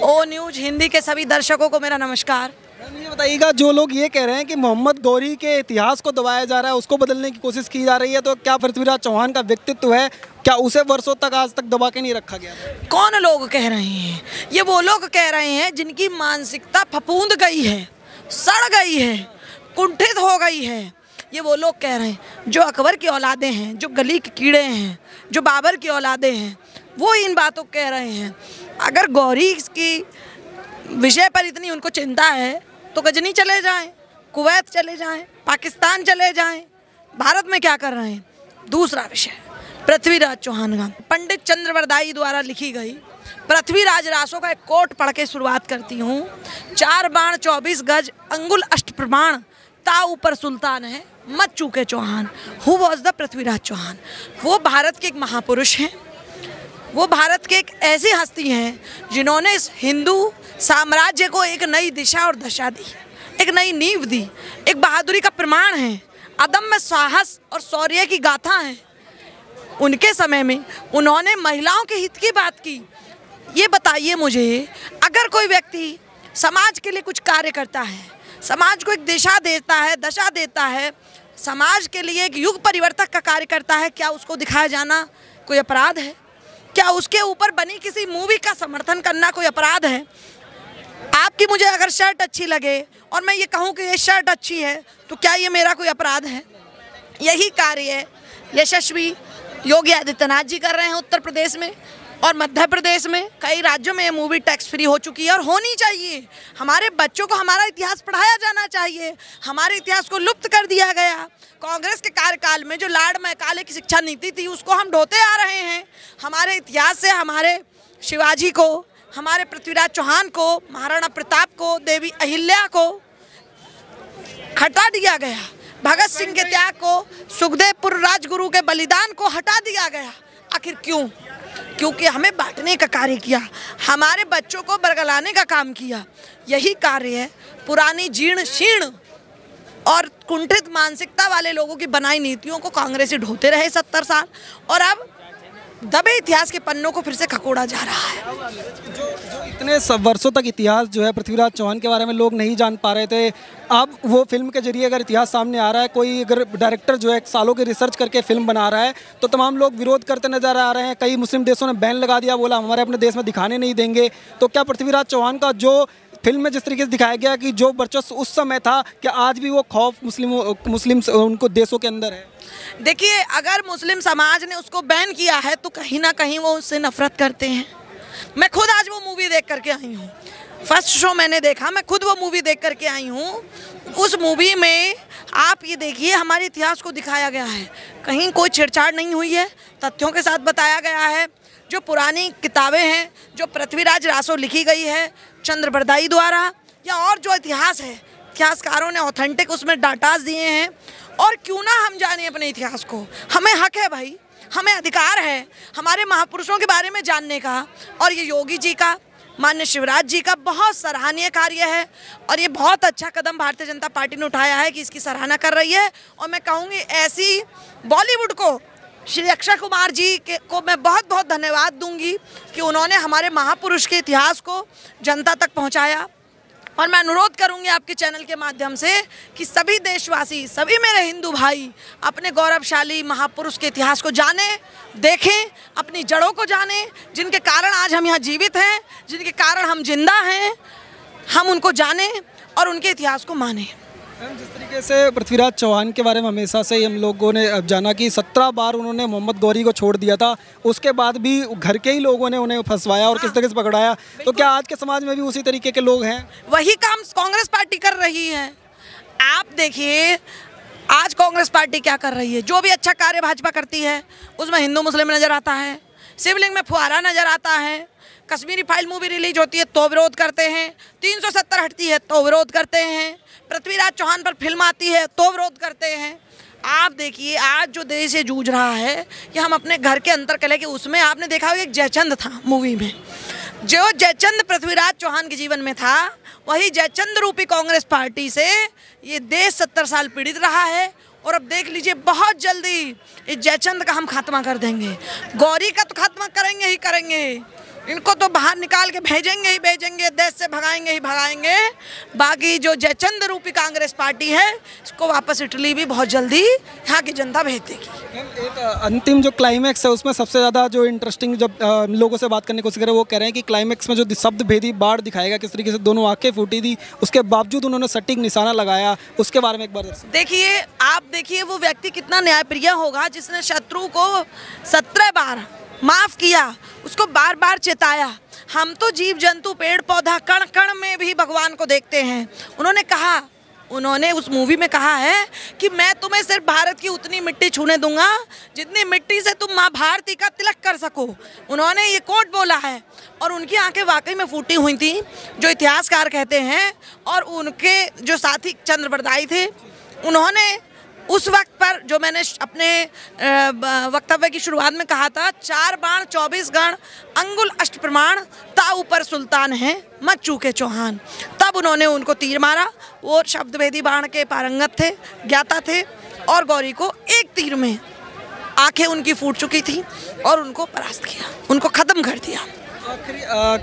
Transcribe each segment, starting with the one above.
ओ news Hindi के सभी दर्शकों को मेरा नमस्कार। ये बताइएगा, जो लोग ये कह रहे हैं कि मोहम्मद गौरी के इतिहास को दबाया जा रहा है, उसको बदलने की कोशिश की जा रही है, तो क्या पृथ्वीराज चौहान का व्यक्तित्व है, क्या उसे वर्षों तक आज तक दबा के नहीं रखा गया? कौन लोग कह रहे हैं? ये वो लोग कह रहे हैं जिनकी मानसिकता फफूंद गई है, सड़ गई है, कुंठित हो गई है। ये वो लोग कह रहे हैं जो अकबर की औलादे हैं, जो गली के कीड़े हैं, जो बाबर की औलादे हैं, वो इन बातों कह रहे हैं। अगर गौरी की विषय पर इतनी उनको चिंता है तो गजनी चले जाएं, कुवैत चले जाएं, पाकिस्तान चले जाएं। भारत में क्या कर रहे हैं? दूसरा विषय पृथ्वीराज चौहान का पंडित चंद्रवरदाई द्वारा लिखी गई पृथ्वीराज रासो का एक कोट पढ़ के शुरुआत करती हूँ। 4 बाण 24 गज अंगुल अष्ट प्रमाण, ता ऊपर सुल्तान है मत चूके Chauhan. Who was the Prithviraj Chauhan? वो भारत के एक महापुरुष हैं। वो भारत के एक ऐसी हस्ती हैं जिन्होंने इस हिंदू साम्राज्य को एक नई दिशा और दशा दी, एक नई नींव दी, एक बहादुरी का प्रमाण है, अदम्य साहस और शौर्य की गाथा है। उनके समय में उन्होंने महिलाओं के हित की बात की। ये बताइए मुझे, अगर कोई व्यक्ति समाज के लिए कुछ कार्य करता है, समाज को एक दिशा देता है, दशा देता है, समाज के लिए एक युग परिवर्तक का कार्य करता है, क्या उसको दिखाया जाना कोई अपराध है? क्या उसके ऊपर बनी किसी मूवी का समर्थन करना कोई अपराध है? आपकी मुझे अगर शर्ट अच्छी लगे और मैं ये कहूँ कि ये शर्ट अच्छी है तो क्या ये मेरा कोई अपराध है? यही कार्य यशस्वी योगी आदित्यनाथ जी कर रहे हैं उत्तर प्रदेश में और मध्य प्रदेश में। कई राज्यों में ये मूवी टैक्स फ्री हो चुकी है और होनी चाहिए। हमारे बच्चों को हमारा इतिहास पढ़ाया जाना चाहिए। हमारे इतिहास को लुप्त कर दिया गया। कांग्रेस के कार्यकाल में जो लाड़ मैकाले की शिक्षा नीति थी उसको हम ढोते आ रहे हैं। हमारे इतिहास से हमारे शिवाजी को, हमारे पृथ्वीराज चौहान को, महाराणा प्रताप को, देवी अहिल्या को हटा दिया गया। भगत सिंह के त्याग को, सुखदेवपुर राजगुरु के बलिदान को हटा दिया गया। आखिर क्यों? क्योंकि हमें बांटने का कार्य किया, हमारे बच्चों को बरगलाने का काम किया। यही कार्य है पुरानी जीर्ण शीर्ण और कुंठित मानसिकता वाले लोगों की बनाई नीतियों को कांग्रेसी ढोते रहे 70 साल और अब दबे इतिहास के पन्नों को फिर से खकोड़ा जा रहा है। जो इतने वर्षों तक इतिहास जो है पृथ्वीराज चौहान के बारे में लोग नहीं जान पा रहे थे, अब वो फिल्म के जरिए अगर इतिहास सामने आ रहा है, कोई अगर डायरेक्टर जो है सालों की रिसर्च करके फिल्म बना रहा है तो तमाम लोग विरोध करते नजर आ रहे हैं। कई मुस्लिम देशों ने बैन लगा दिया, बोला हमारे अपने देश में दिखाने नहीं देंगे। तो क्या पृथ्वीराज चौहान का जो फिल्म में जिस तरीके से दिखाया गया कि जो वर्चस्व उस समय था, क्या आज भी वो खौफ मुस्लिम उनको देशों के अंदर है? देखिए, अगर मुस्लिम समाज ने उसको बैन किया है तो कहीं ना कहीं वो उससे नफरत करते हैं। मैं खुद आज वो मूवी देख करके आई हूँ, फर्स्ट शो मैंने देखा, मैं खुद वो मूवी देख करके आई हूँ। उस मूवी में आप ये देखिए हमारे इतिहास को दिखाया गया है, कहीं कोई छेड़छाड़ नहीं हुई है, तथ्यों के साथ बताया गया है। जो पुरानी किताबें हैं, जो पृथ्वीराज रासो लिखी गई है चंद्रवरदाई द्वारा, या और जो इतिहास है, इतिहासकारों ने ऑथेंटिक उसमें डाटाज दिए हैं। और क्यों ना हम जाने अपने इतिहास को, हमें हक है भाई, हमें अधिकार है हमारे महापुरुषों के बारे में जानने का। और ये योगी जी का, माननीय शिवराज जी का बहुत सराहनीय कार्य है और ये बहुत अच्छा कदम भारतीय जनता पार्टी ने उठाया है कि इसकी सराहना कर रही है। और मैं कहूँगी ऐसी बॉलीवुड को, श्री अक्षय कुमार जी को मैं बहुत बहुत धन्यवाद दूंगी कि उन्होंने हमारे महापुरुष के इतिहास को जनता तक पहुंचाया। और मैं अनुरोध करूंगी आपके चैनल के माध्यम से कि सभी देशवासी, सभी मेरे हिंदू भाई अपने गौरवशाली महापुरुष के इतिहास को जानें, देखें, अपनी जड़ों को जानें, जिनके कारण आज हम यहाँ जीवित हैं, जिनके कारण हम जिंदा हैं, हम उनको जानें और उनके इतिहास को मानें। जिस तरीके से पृथ्वीराज चौहान के बारे में हमेशा से ही हम लोगों ने जाना कि 17 बार उन्होंने मोहम्मद गौरी को छोड़ दिया था, उसके बाद भी घर के ही लोगों ने उन्हें फंसवाया और किस तरीके से पकड़ाया। तो क्या आज के समाज में भी उसी तरीके के लोग हैं? वही काम कांग्रेस पार्टी कर रही है। आप देखिए आज कांग्रेस पार्टी क्या कर रही है। जो भी अच्छा कार्य भाजपा करती है उसमें हिंदू मुस्लिम नज़र आता है, शिवलिंग में फुहारा नज़र आता है, कश्मीरी फाइल मूवी रिलीज होती है तो विरोध करते हैं, 370 हटती है तो विरोध करते हैं, पृथ्वीराज चौहान पर फिल्म आती है तो विरोध करते हैं। आप देखिए आज जो देश ये जूझ रहा है कि हम अपने घर के अंतर कले के, उसमें आपने देखा होगा एक जयचंद था मूवी में, जो जयचंद पृथ्वीराज चौहान के जीवन में था, वही जयचंद रूपी कांग्रेस पार्टी से ये देश 70 साल पीड़ित रहा है। और अब देख लीजिए बहुत जल्दी इस जयचंद का हम खात्मा कर देंगे, गौरी का तो खात्मा करेंगे ही करेंगे, इनको तो बाहर निकाल के भेजेंगे ही भेजेंगे, देश से भगाएंगे ही भगाएंगे। बाकी जो जयचंद रूपी कांग्रेस पार्टी है, इसको वापस इटली भी बहुत जल्दी यहाँ की जनता भेज देगी। एक अंतिम जो क्लाइमैक्स है उसमें सबसे ज़्यादा जो इंटरेस्टिंग, जब लोगों से बात करने की कोशिश करें, वो कह रहे हैं कि क्लाइमैक्स में जो शब्द भेदी बाढ़ दिखाएगा, किस तरीके से दोनों आंखें फूटी थी, उसके बावजूद उन्होंने सटीक निशाना लगाया, उसके बारे में एक बार देखिए। आप देखिए वो व्यक्ति कितना न्यायप्रिय होगा जिसने शत्रु को 17 बार माफ किया, उसको बार बार चेताया। हम तो जीव जंतु पेड़ पौधा कण कण में भी भगवान को देखते हैं। उन्होंने उस मूवी में कहा है कि मैं तुम्हें सिर्फ भारत की उतनी मिट्टी छूने दूंगा जितनी मिट्टी से तुम माँ भारती का तिलक कर सको। उन्होंने ये कोट बोला है और उनकी आंखें वाकई में फूटी हुई थी, जो इतिहासकार कहते हैं। और उनके जो साथी चंद्रबरदाई थे, उन्होंने उस वक्त पर, जो मैंने अपने वक्तव्य की शुरुआत में कहा था, 4 बाण 24 गण अंगुल अष्ट प्रमाण ता ऊपर सुल्तान है मत चूके चौहान, तब उन्होंने उनको तीर मारा। वो शब्दभेदी बाण के पारंगत थे, ज्ञाता थे, और गौरी को एक तीर में आंखें उनकी फूट चुकी थी और उनको परास्त किया, उनको ख़त्म कर दिया। आखिरी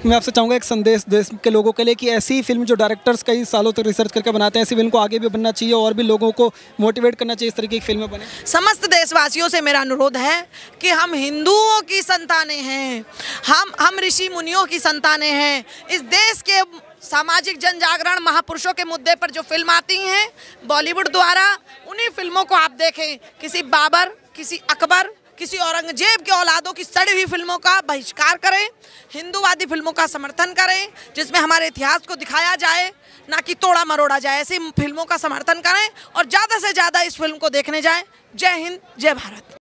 मैं आपसे चाहूँगा एक संदेश देश के लोगों के लिए कि ऐसी फिल्म जो डायरेक्टर्स कई सालों तक रिसर्च करके बनाते हैं, ऐसी फिल्म को आगे भी बनना चाहिए और भी लोगों को मोटिवेट करना चाहिए इस तरीके की फिल्में बने। समस्त देशवासियों से मेरा अनुरोध है कि हम हिंदुओं की संतानें हैं, हम ऋषि मुनियों की संतानें हैं। इस देश के सामाजिक जन जागरण महापुरुषों के मुद्दे पर जो फिल्म आती हैं बॉलीवुड द्वारा, उन्हीं फिल्मों को आप देखें। किसी बाबर, किसी अकबर, किसी औरंगजेब के औलादों की सड़ी हुई फिल्मों का बहिष्कार करें, हिंदूवादी फिल्मों का समर्थन करें जिसमें हमारे इतिहास को दिखाया जाए, ना कि तोड़ा मरोड़ा जाए। ऐसी फिल्मों का समर्थन करें और ज़्यादा से ज़्यादा इस फिल्म को देखने जाएं। जय हिंद, जय भारत।